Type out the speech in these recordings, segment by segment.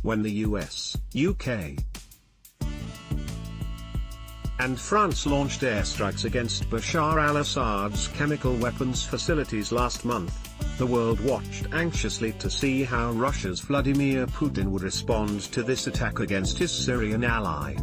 when the US, UK, and France launched airstrikes against Bashar al-Assad's chemical weapons facilities last month, the world watched anxiously to see how Russia's Vladimir Putin would respond to this attack against his Syrian ally.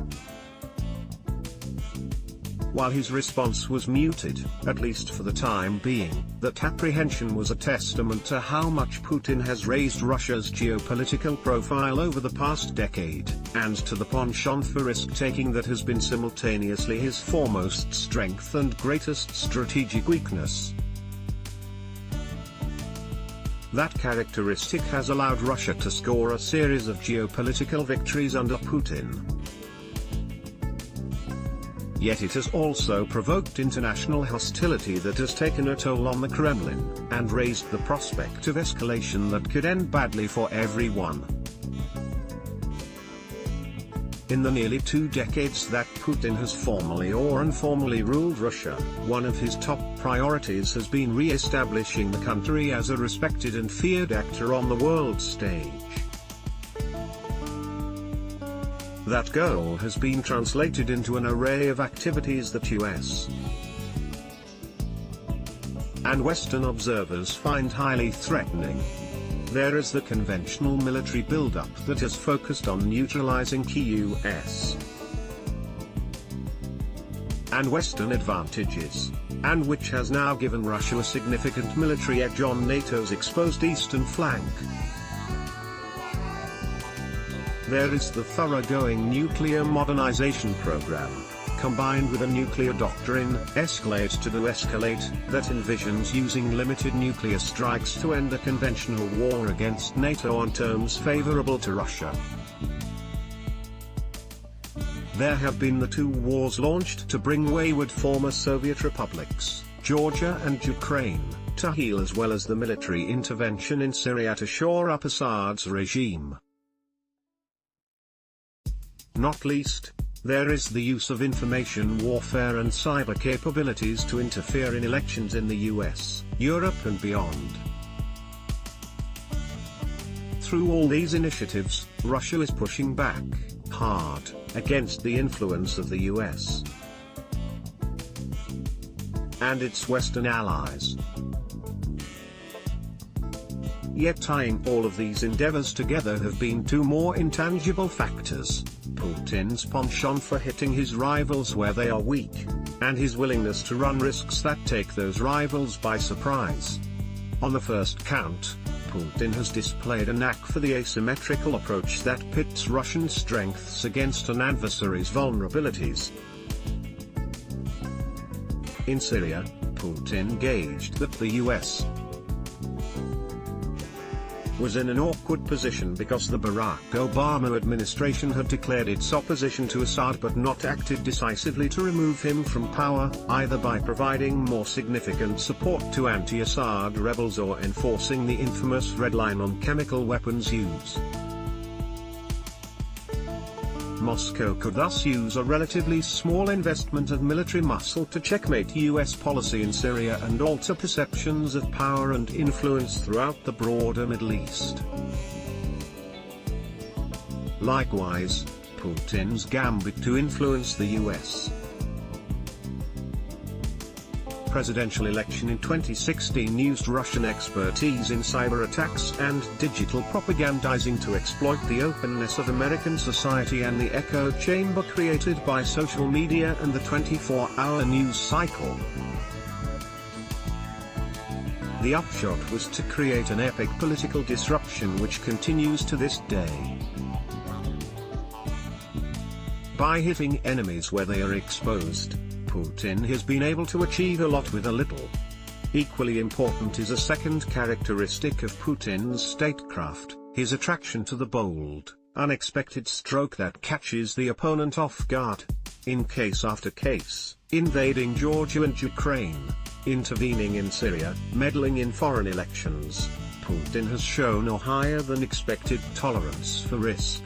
While his response was muted, at least for the time being, that apprehension was a testament to how much Putin has raised Russia's geopolitical profile over the past decade, and to the penchant for risk-taking that has been simultaneously his foremost strength and greatest strategic weakness. That characteristic has allowed Russia to score a series of geopolitical victories under Putin. Yet it has also provoked international hostility that has taken a toll on the Kremlin, and raised the prospect of escalation that could end badly for everyone. In the nearly 2 decades that Putin has formally or informally ruled Russia, one of his top priorities has been re-establishing the country as a respected and feared actor on the world stage. That goal has been translated into an array of activities that US and Western observers find highly threatening. There is the conventional military buildup that has focused on neutralizing key US and Western advantages, and which has now given Russia a significant military edge on NATO's exposed eastern flank. There is the thoroughgoing nuclear modernization program, combined with a nuclear doctrine, escalate to de-escalate, that envisions using limited nuclear strikes to end a conventional war against NATO on terms favorable to Russia. There have been the 2 wars launched to bring wayward former Soviet republics, Georgia and Ukraine, to heel, as well as the military intervention in Syria to shore up Assad's regime. Not least, there is the use of information warfare and cyber capabilities to interfere in elections in the US, Europe and beyond. Through all these initiatives, Russia is pushing back hard against the influence of the US and its Western allies. Yet tying all of these endeavors together have been 2 more intangible factors: Putin's penchant for hitting his rivals where they are weak, and his willingness to run risks that take those rivals by surprise. On the first count, Putin has displayed a knack for the asymmetrical approach that pits Russian strengths against an adversary's vulnerabilities. In Syria, Putin gauged that the US was in an awkward position because the Barack Obama administration had declared its opposition to Assad but not acted decisively to remove him from power, either by providing more significant support to anti-Assad rebels or enforcing the infamous red line on chemical weapons use. Moscow could thus use a relatively small investment of military muscle to checkmate US policy in Syria and alter perceptions of power and influence throughout the broader Middle East. Likewise, Putin's gambit to influence the US presidential election in 2016 used Russian expertise in cyber attacks and digital propagandizing to exploit the openness of American society and the echo chamber created by social media and the 24-hour news cycle. The upshot was to create an epic political disruption which continues to this day. By hitting enemies where they are exposed, Putin has been able to achieve a lot with a little. Equally important is a second characteristic of Putin's statecraft, his attraction to the bold, unexpected stroke that catches the opponent off guard. In case after case, invading Georgia and Ukraine, intervening in Syria, meddling in foreign elections, Putin has shown a higher than expected tolerance for risk.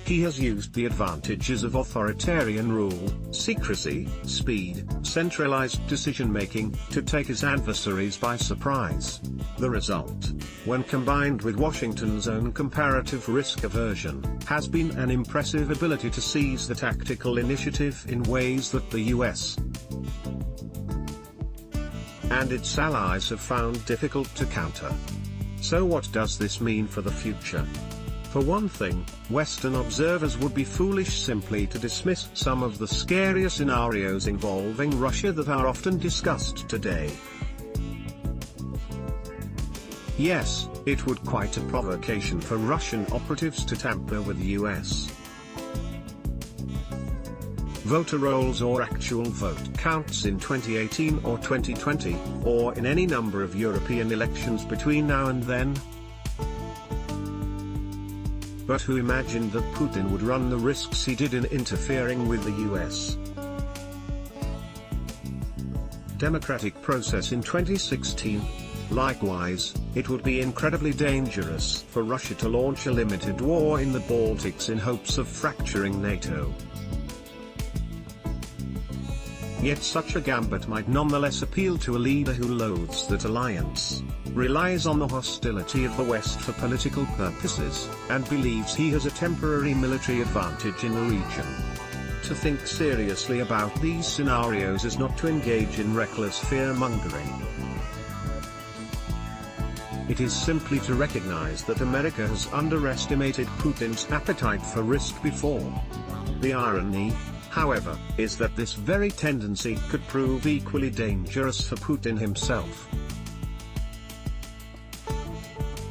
He has used the advantages of authoritarian rule, secrecy, speed, centralized decision-making, to take his adversaries by surprise. The result, when combined with Washington's own comparative risk aversion, has been an impressive ability to seize the tactical initiative in ways that the US and its allies have found difficult to counter. So what does this mean for the future? For one thing, Western observers would be foolish simply to dismiss some of the scarier scenarios involving Russia that are often discussed today. Yes, it would quite a provocation for Russian operatives to tamper with the US voter rolls or actual vote counts in 2018 or 2020, or in any number of European elections between now and then. But who imagined that Putin would run the risks he did in interfering with the US democratic process in 2016? Likewise, it would be incredibly dangerous for Russia to launch a limited war in the Baltics in hopes of fracturing NATO. Yet such a gambit might nonetheless appeal to a leader who loathes that alliance, relies on the hostility of the West for political purposes, and believes he has a temporary military advantage in the region. To think seriously about these scenarios is not to engage in reckless fear-mongering. It is simply to recognize that America has underestimated Putin's appetite for risk before. The irony, however, is that this very tendency could prove equally dangerous for Putin himself.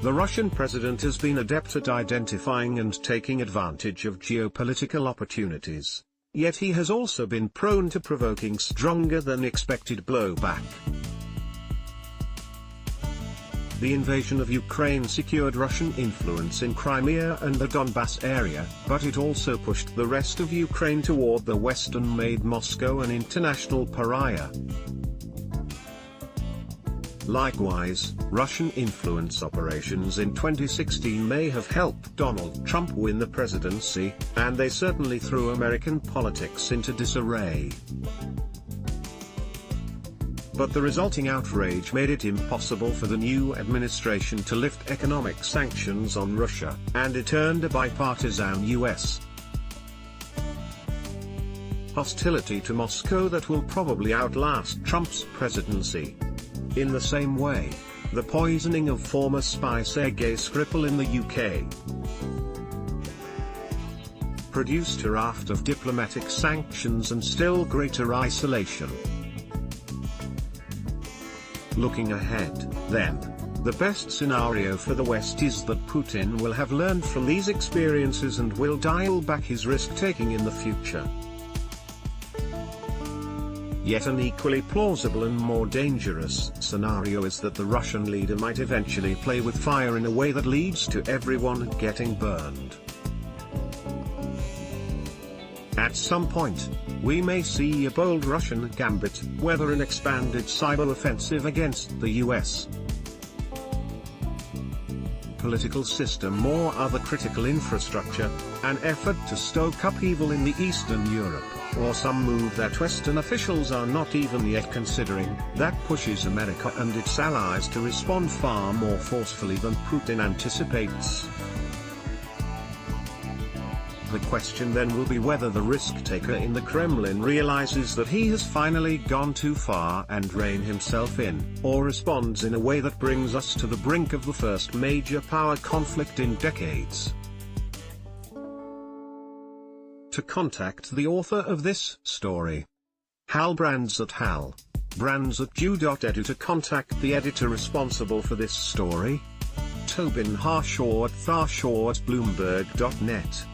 The Russian president has been adept at identifying and taking advantage of geopolitical opportunities, yet he has also been prone to provoking stronger than expected blowback. The invasion of Ukraine secured Russian influence in Crimea and the Donbass area, but it also pushed the rest of Ukraine toward the West and made Moscow an international pariah. Likewise, Russian influence operations in 2016 may have helped Donald Trump win the presidency, and they certainly threw American politics into disarray. But the resulting outrage made it impossible for the new administration to lift economic sanctions on Russia, and it earned a bipartisan US hostility to Moscow that will probably outlast Trump's presidency. In the same way, the poisoning of former spy Sergei Skripal in the UK produced a raft of diplomatic sanctions and still greater isolation. Looking ahead, then, the best scenario for the West is that Putin will have learned from these experiences and will dial back his risk-taking in the future. Yet an equally plausible and more dangerous scenario is that the Russian leader might eventually play with fire in a way that leads to everyone getting burned. At some point, we may see a bold Russian gambit, whether an expanded cyber offensive against the US political system or other critical infrastructure, an effort to stoke up evil in the Eastern Europe, or some move that Western officials are not even yet considering, that pushes America and its allies to respond far more forcefully than Putin anticipates. The question then will be whether the risk-taker in the Kremlin realizes that he has finally gone too far and rein himself in, or responds in a way that brings us to the brink of the first major power conflict in decades. To contact the author of this story, halbrands@halbrands@ju.edu. To contact the editor responsible for this story, Tobin Harshaw@tharshawatbloomberg.net.